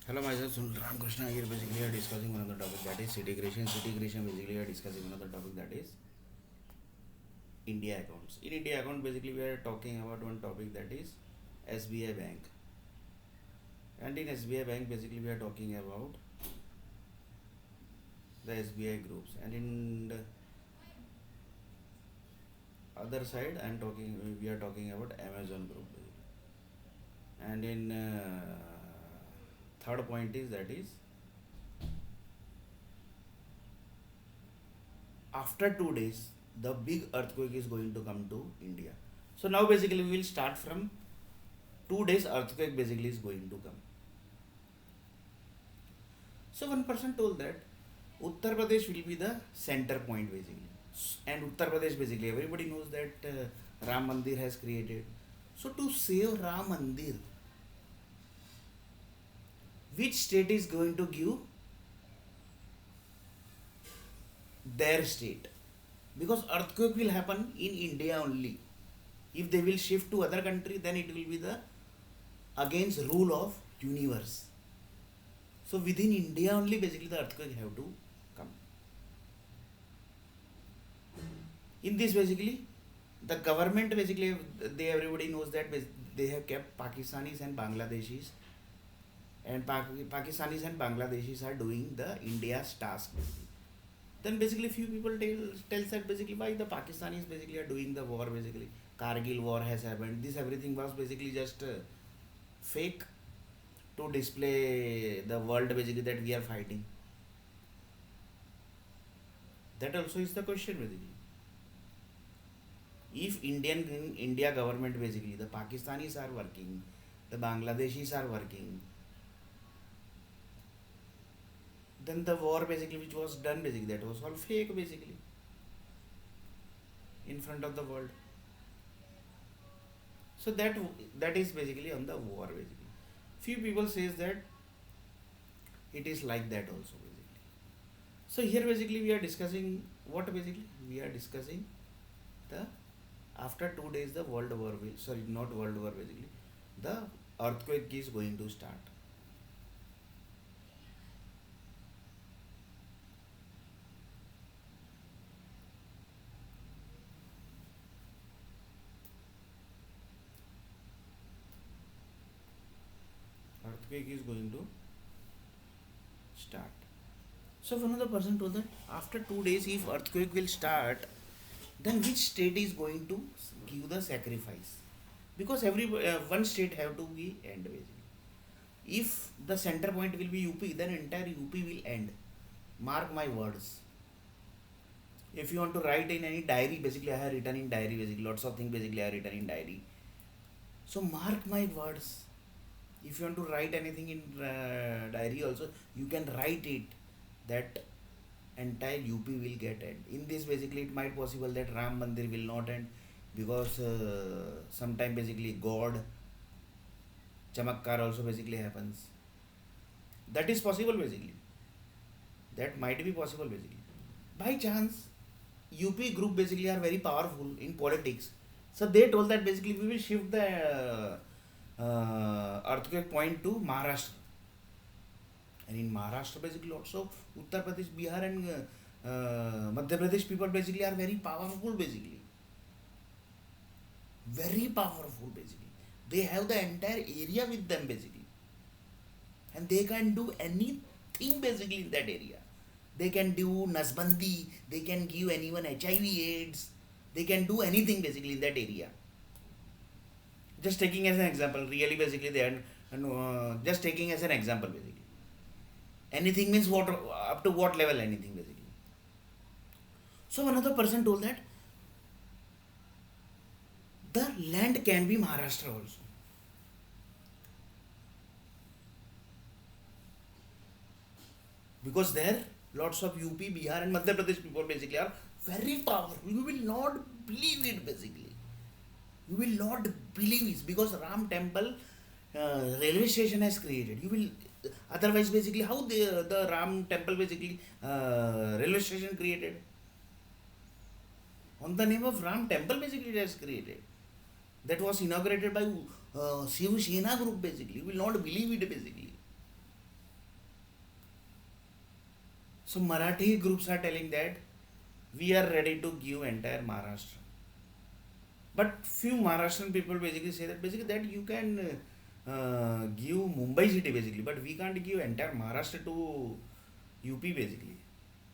Hello, myself Sunil Ramakrishna here. Basically, we are discussing another topic that is city creation. City creation, basically, we are discussing another topic that is India accounts. In India account, basically, we are talking about one topic that is SBI Bank. And in SBI Bank, basically, we are talking about the SBI groups. And in the other side, we are talking about Amazon Group. Basically. And in third point is that is after 2 days the big earthquake is going to come to India. So now basically we will start from 2 days earthquake basically is going to come. So one person told that Uttar Pradesh will be the center point basically, and Uttar Pradesh basically everybody knows that Ram Mandir has created. So to save Ram Mandir, which state is going to give their state? Because earthquake will happen in India only. If they will shift to other country, then it will be the against rule of universe. So within India only basically the earthquake have to come. In this basically the government basically, they everybody knows that they have kept Pakistanis and Bangladeshis, and Pakistanis and Bangladeshis are doing the India's task basically. Then basically few people tells that basically why the Pakistanis basically are doing the war basically. Kargil war has happened. This everything was basically just fake to display the world basically that we are fighting. That also is the question basically. If India government basically, the Pakistanis are working, the Bangladeshis are working, then the war basically which was done basically, that was all fake basically in front of the world. So that is basically on the war basically. Few people says that it is like that also basically. So here basically we are discussing what basically we are discussing the after 2 days the world war will, sorry, not world war basically, the earthquake is going to start. Earthquake is going to start. So one of the person told that after 2 days if earthquake will start, then which state is going to give the sacrifice? Because every one state have to be end basically. If the center point will be UP, then entire UP will end. Mark my words. If you want to write in any diary, basically I have written in diary basically, lots of things basically I have written in diary. So mark my words. If you want to write anything in diary also, you can write it that entire UP will get end. In this basically it might possible that Ram Mandir will not end because sometime basically God chamatkar also basically happens. That is possible basically. That might be possible basically. By chance, UP group basically are very powerful in politics. So they told that basically we will shift the earthquake point to Maharashtra. And in Maharashtra basically also Uttar Pradesh, Bihar and Madhya Pradesh people basically are very powerful basically. Very powerful basically. They have the entire area with them basically. And they can do anything basically in that area. They can do Nasbandi, they can give anyone HIV AIDS, they can do anything basically in that area. Just taking as an example, really basically they are just taking as an example basically. Anything means what, up to what level anything basically. So another person told that the land can be Maharashtra also. Because there lots of UP, Bihar and Madhya Pradesh people basically are very powerful. You will not believe it basically. You will not believe it because Ram Temple railway station has created. You will otherwise basically how the Ram Temple basically railway station created on the name of Ram Temple basically it has created. That was inaugurated by Shiv Sena group basically. You will not believe it basically. So Marathi groups are telling that we are ready to give entire Maharashtra. But few Maharashtrian people basically say that basically that you can give Mumbai city basically, but we can't give entire Maharashtra to UP basically.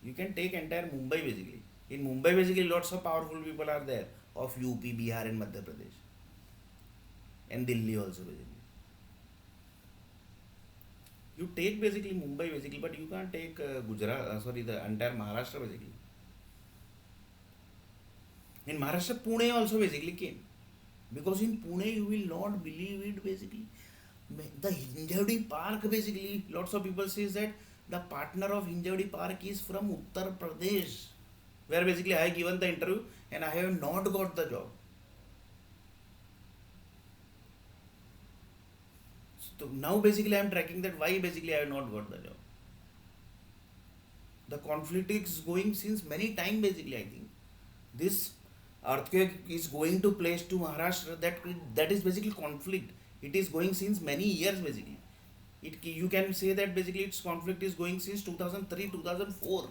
You can take entire Mumbai basically. In Mumbai basically lots of powerful people are there of UP, Bihar and Madhya Pradesh and Delhi also basically. You take basically Mumbai basically, but you can't take Gujarat, sorry, the entire Maharashtra basically. In Maharashtra, Pune also basically came. Because in Pune, you will not believe it basically. The Hinjawadi Park basically, lots of people says that the partner of Hinjawadi Park is from Uttar Pradesh. Where basically I have given the interview and I have not got the job. So now basically I am tracking that why basically I have not got the job. The conflict is going since many time basically I think. This earthquake is going to place to Maharashtra, that is basically conflict. It is going since many years basically. You can say that basically its conflict is going since 2003 2004.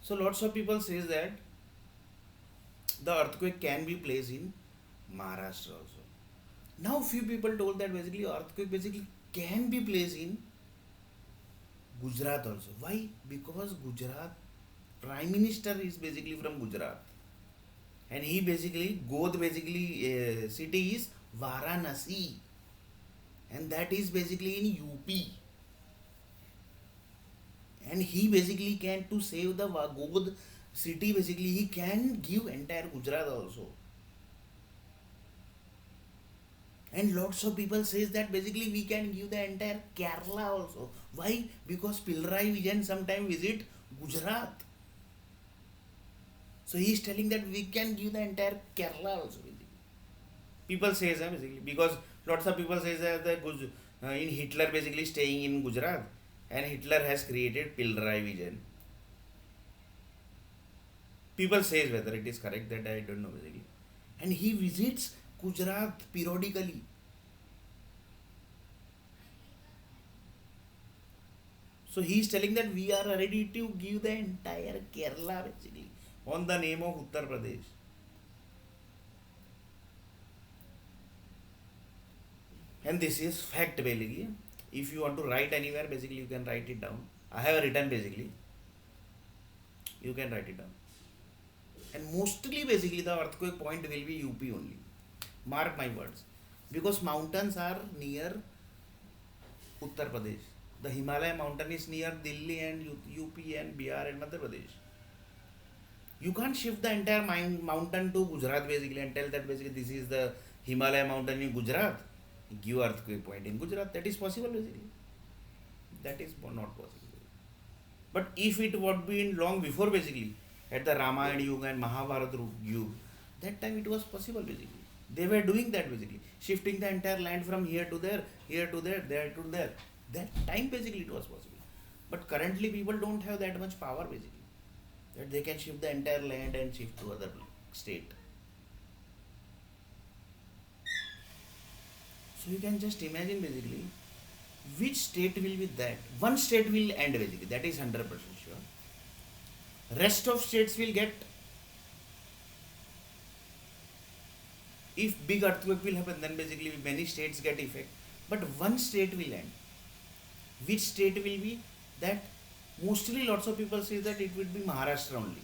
So lots of people says that the earthquake can be placed in Maharashtra also. Now few people told that basically earthquake basically can be placed in Gujarat also. Why? Because Gujarat Prime Minister is basically from Gujarat, and he basically Godh basically city is Varanasi, and that is basically in UP. And he basically can to save the Godh city basically he can give entire Gujarat also. And lots of people says that basically we can give the entire Kerala also. Why? Because Pilrai Vijayan sometime visit Gujarat. So he is telling that we can give the entire Kerala also. People says basically because lots of people says that in Hitler basically staying in Gujarat and Hitler has created Pilrai Vijayan. People says whether it is correct that I don't know basically. And he visits Gujarat periodically. So he is telling that we are ready to give the entire Kerala basically on the name of Uttar Pradesh. And this is fact basically. If you want to write anywhere, basically you can write it down. I have written basically. You can write it down. And mostly basically the earthquake point will be UP only. Mark my words. Because mountains are near Uttar Pradesh. The Himalaya mountain is near Delhi and UP and Bihar and Madhya Pradesh. You can't shift the entire mountain to Gujarat basically and tell that basically this is the Himalaya mountain in Gujarat. Give earthquake point in Gujarat. That is possible basically. That is not possible. But if it would be in long before basically, at the Ramayana Yuga and Mahabharata Yuga, that time it was possible basically. They were doing that basically, shifting the entire land from here to there, there to there. That time basically it was possible. But currently people don't have that much power basically, that they can shift the entire land and shift to other state. So you can just imagine basically which state will be that. One state will end basically, that is 100% sure. Rest of states will get, if big earthquake will happen then basically many states get effect, but one state will end. Which state will be that? Mostly lots of people say that it will be Maharashtra only,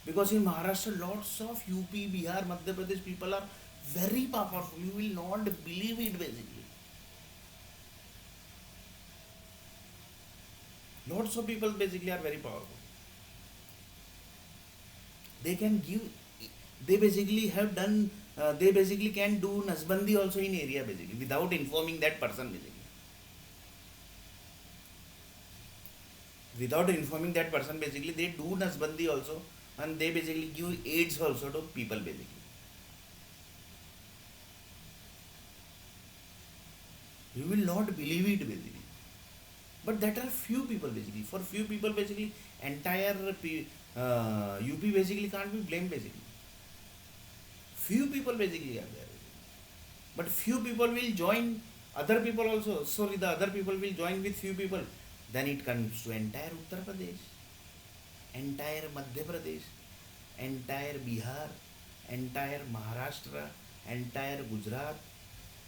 because in Maharashtra lots of UP, Bihar, Madhya Pradesh people are very powerful. You will not believe it basically. Lots of people basically are very powerful. They can give, they basically have done, they basically can do Nasbandi also in area basically without informing that person basically. Without informing that person basically they do Nasbandi also, and they basically give aids also to people basically. You will not believe it basically. But that are few people basically. For few people basically entire UP basically can't be blamed basically. Few people basically are there. But few people will join other people also, sorry, the other people will join with few people, then it comes to entire Uttar Pradesh, entire Madhya Pradesh, entire Bihar, entire Maharashtra, entire Gujarat,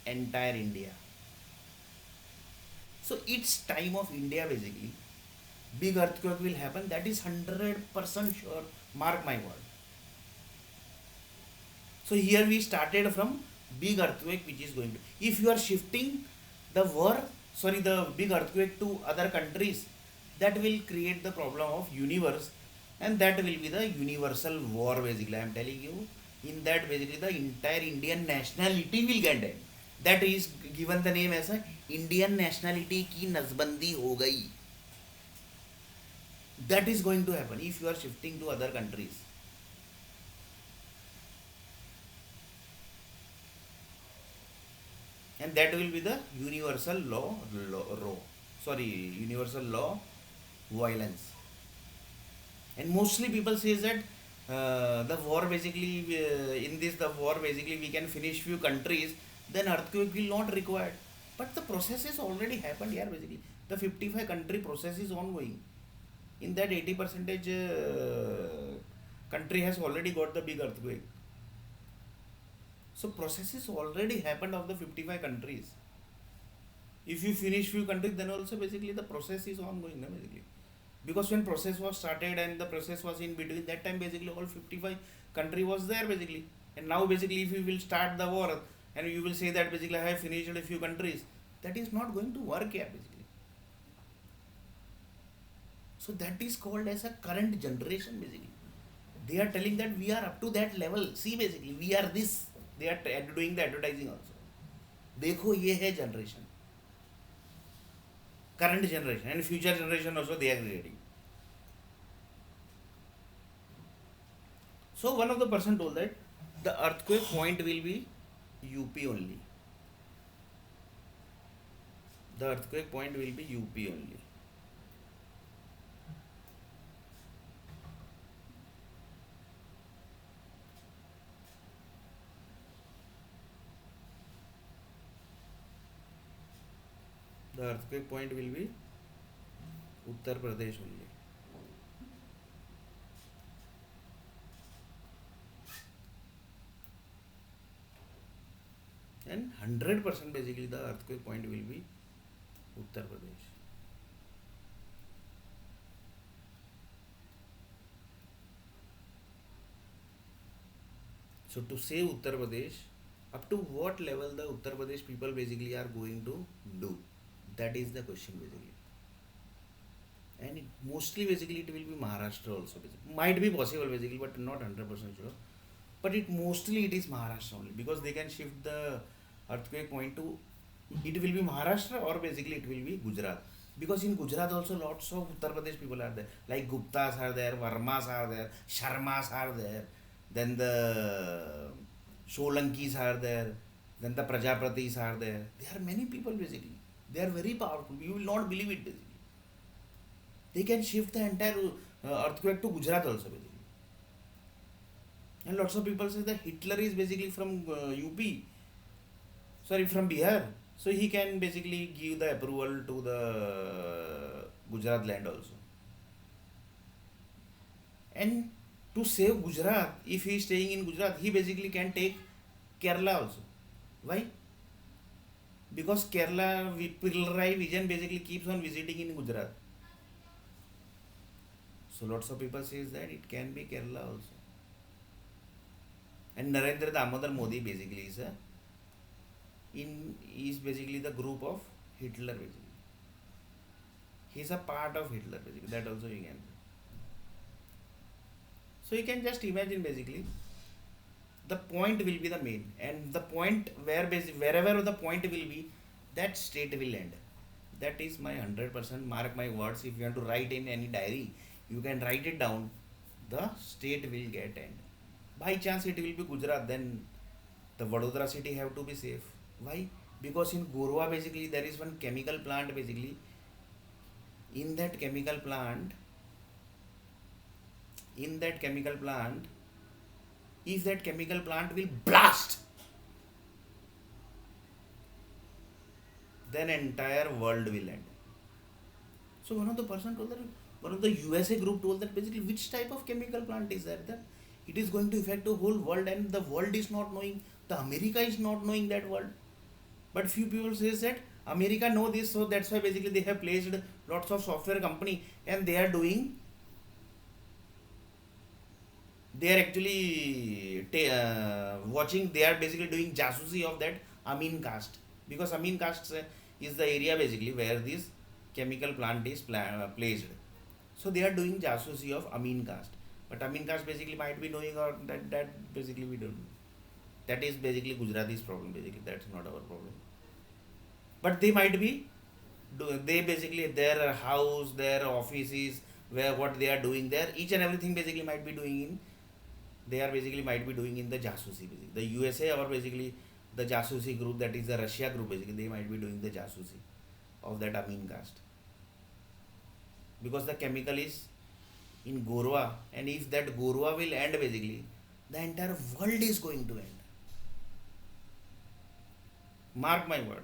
entire India. So it's time of India basically. Big earthquake will happen. That is 100% sure. Mark my word. So here we started from big earthquake which is going to. If you are shifting the war, sorry, the big earthquake to other countries, that will create the problem of universe, and that will be the universal war basically. I am telling you, in that basically the entire Indian nationality will get end. That is given the name as a Indian nationality की नसबंदी हो गई. That is going to happen if you are shifting to other countries. And that will be the universal universal law violence. And mostly people says that the war basically in this the war basically we can finish few countries, then earthquake will not required. But the process has already happened here basically. The 55 country process is ongoing. In that 80 percentage country has already got the big earthquake. So processes already happened of the 55 countries. If you finish few countries, then also basically the process is ongoing, basically. Because when process was started and the process was in between, that time basically all 55 country was there basically. And now basically if you will start the war and you will say that basically I have finished a few countries, that is not going to work here basically. So that is called as a current generation basically. They are telling that we are up to that level. See basically we are this. They are doing the advertising also. देखो ये है generation. Current generation and future generation also they are creating. So one of the person told that the earthquake point will be UP only. The earthquake point will be UP only. The earthquake point will be Uttar Pradesh only. And 100% basically the earthquake point will be Uttar Pradesh. So to save Uttar Pradesh, up to what level the Uttar Pradesh people basically are going to do? That is the question basically. And mostly basically it will be Maharashtra also. Basically. Might be possible basically, but not 100% sure. But it mostly it is Maharashtra only because they can shift the earthquake point to it will be Maharashtra or basically it will be Gujarat. Because in Gujarat also lots of Uttar Pradesh people are there. Like Guptas are there, Varmas are there, Sharmas are there, then the Sholankis are there, then the Prajapatis are there. There are many people basically. They are very powerful. You will not believe it basically. They can shift the entire earthquake to Gujarat also basically. And lots of people say that Hitler is basically from UP, sorry, from Bihar. So he can basically give the approval to the Gujarat land also. And to save Gujarat, if he is staying in Gujarat, he basically can take Kerala also. Why? Because Kerala, Pilrai Vijayan basically keeps on visiting in Gujarat. So lots of people says that it can be Kerala also. And Narendra Damodar Modi basically is basically the group of Hitler basically. He is a part of Hitler basically. That also you can. So you can just imagine basically the point will be the main, and the point wherever the point will be, that state will end. That is my 100%. Mark my words. If you want to write in any diary, you can write it down. The state will get end. By chance it will be Gujarat, then the Vadodara city have to be safe. Why? Because in Gorwa basically there is one chemical plant basically. In that chemical plant, if that chemical plant will blast, then entire world will end. So one of the person told that, one of the USA group told that basically which type of chemical plant is that it is going to affect the whole world, and the world is not knowing, the America is not knowing that world. But few people says that America know this, so that's why basically they have placed lots of software company, and they are doing, they are actually watching, they are basically doing jasusi of that amine cast, because amine cast is the area basically where this chemical plant is placed. So they are doing jasusi of amine cast, but amine cast basically might be knowing, or that basically we don't know. That is basically Gujarati's problem, basically that's not our problem. But they might be they basically their house, their offices, where what they are doing there, each and everything basically might be doing in, they are basically might be doing in the jasusi basically. The USA, or basically the jasusi group, that is the Russia group basically, they might be doing the jasusi of that amine cast, because the chemical is in Gorwa, and if that Gorwa will end basically, the entire world is going to end. Mark my words.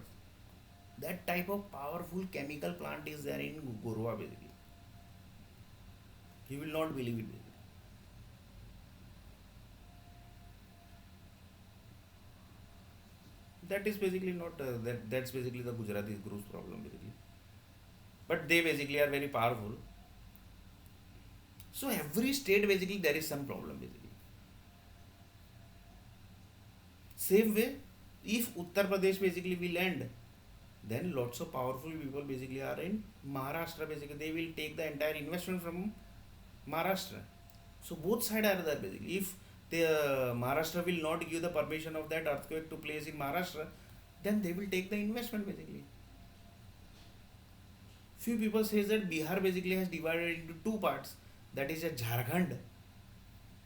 That type of powerful chemical plant is there in Gorwa basically. You will not believe it basically. That is basically not that's basically the Gujarati group's problem basically. But they basically are very powerful. So every state basically there is some problem basically. Same way, if Uttar Pradesh basically will end, then lots of powerful people basically are in Maharashtra basically. They will take the entire investment from Maharashtra. So both sides are there basically. If the Maharashtra will not give the permission of that earthquake to place in Maharashtra, then they will take the investment basically. Few people says that Bihar basically has divided into two parts. That is a Jharkhand.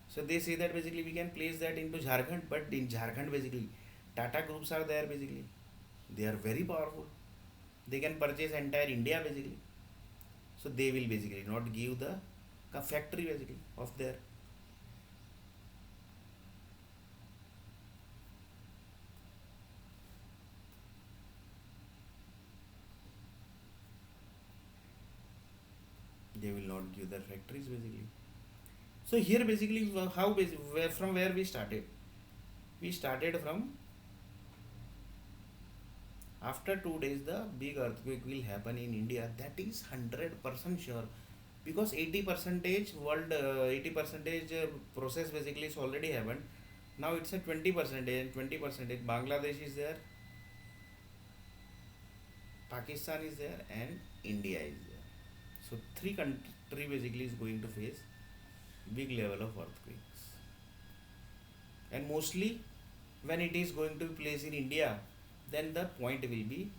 So they say that basically we can place that into Jharkhand, but in Jharkhand basically Tata groups are there basically. They are very powerful. They can purchase entire India basically. So they will basically not give the factory basically of their. They will not give their factories basically. So here basically how basically from where we started. We started from after 2 days the big earthquake will happen in India. That is 100% sure, because 80 percentage world 80 percentage process basically is already happened. Now it's a 20% and 20% Bangladesh is there, Pakistan is there, and India is there. So three country basically is going to face big level of earthquakes, and mostly when it is going to be placed in India, then the point will be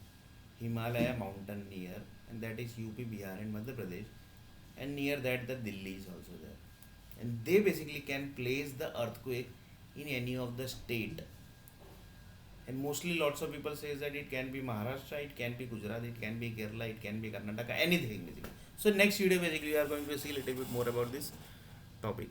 Himalaya mountain near, and that is UP, Bihar, and Madhya Pradesh, and near that the Delhi is also there, and they basically can place the earthquake in any of the state. And mostly lots of people says that it can be Maharashtra, it can be Gujarat, it can be Kerala, it can be Karnataka, anything basically. So next video basically we are going to see a little bit more about this topic.